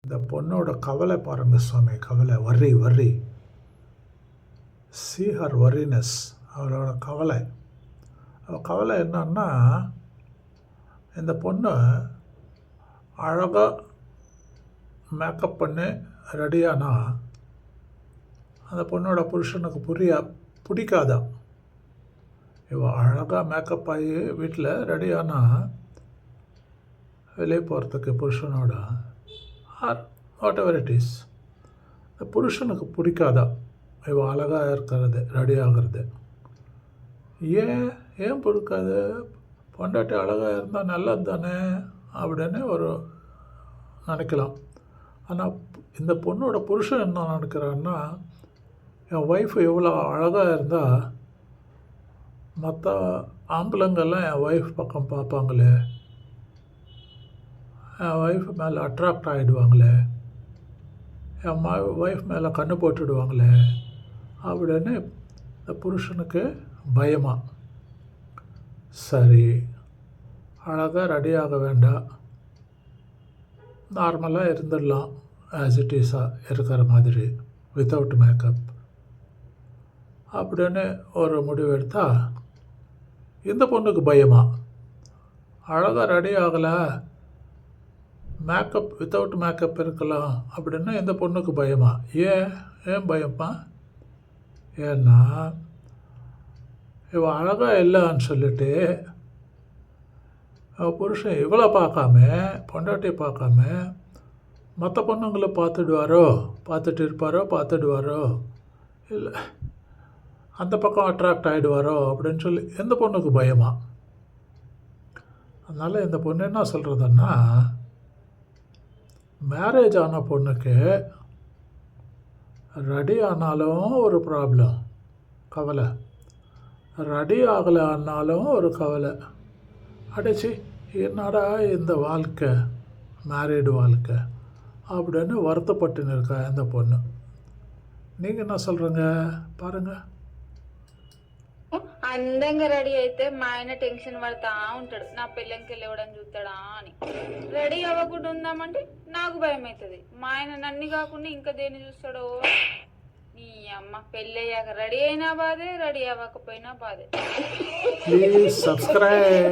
இந்த பொண்ணோட கவலை பாருங்க சுவாமி, கவலை, வர்ரி. see her worriness, அவளோட கவலை. அவள் கவலை என்னன்னா, இந்த பொண்ணு அழகாக மேக்கப் பண்ணி ரெடியானா அந்த பொண்ணோட புருஷனுக்கு பிடிக்காதான். இவள் அழகாக மேக்கப் ஆகி வீட்டில் ரெடியானா வெளியே போகிறதுக்கு புருஷனோட ஆர் வாட் எவர் இட் இஸ், இந்த புருஷனுக்கு பிடிக்காதா இவள் அழகாக இருக்கிறது, ரெடி ஆகிறது. ஏன் பிடிக்காது? பொண்டாட்டி அழகாக இருந்தால் நல்லது தானே அப்படின்னு ஒரு நினைக்கலாம். ஆனால் இந்த பொண்ணோட புருஷன் என்ன நினைக்கிறான்னா, என் ஒய்ஃப் எவ்வளோ அழகாக இருந்தால் மற்ற ஆம்பளைங்கெல்லாம் என் ஒய்ஃப் பக்கம் பார்ப்பாங்களே, என் ஒய்ஃப் மேலே அட்ராக்ட் ஆகிடுவாங்களே, என் ஒய்ஃப் மேலே கண்ணு போட்டுடுவாங்களே அப்படின்னு இந்த புருஷனுக்கு பயமா. சரி, அழகாக ரெடியாக வேண்டாம், நார்மலாக இருந்துடலாம், ஆஸ் இட் ஈஸாக இருக்கிற மாதிரி, வித்தவுட் மேக்கப் அப்படின்னு ஒரு முடிவு எடுத்தால் இந்த பொண்ணுக்கு பயமா. அழகாக ரெடி ஆகலை, மேக்கப் வித்தவுட் மேக்கப் இருக்கலாம் அப்படின்னு இந்த பொண்ணுக்கு பயமா. ஏன் பயமா? ஏன்னா இவள் அழகாக இல்லைன்னு சொல்லிட்டு புருஷன் இவளை பொண்டாட்டியை பார்க்காம மற்ற பொண்ணுங்களை பார்த்துடுவாரோ இல்லை அந்த பக்கம் அட்ராக்ட் ஆகிடுவாரோ அப்படின்னு சொல்லி எந்த பொண்ணுக்கு பயமா. அதனால் இந்த பொண்ணு என்ன சொல்கிறதுன்னா, மேரேஜ் ஆன பொண்ணுக்கு ரெடி ஆனாலும் ஒரு ப்ராப்ளம், கவலை, ரெடி ஆகலை ஆனாலும் ஒரு கவலை. அடைச்சி என்னடா இந்த வாழ்க்கை, மேரீடு வாழ்க்கை அப்படின்னு வருத்தப்பட்டுன்னு இருக்கா இந்த பொண்ணு. நீங்கள் என்ன சொல்கிறீங்க பாருங்கள். అందంగా రెడీ అయితే మా ఆయన టెన్షన్ పడతా ఉంటాడు, నా పిల్లంకి వెళ్ళవడం చూస్తాడా అని. రెడీ అవ్వకుండా ఉందామంటే నాకు భయం అవుతుంది, మా ఆయన నన్ను కాకుండా ఇంకా దేన్ని చూస్తాడో. నీ అమ్మ పెళ్ళయ్యాక రెడీ అయినా బాధే, రెడీ అవ్వకపోయినా బాధే. Please subscribe.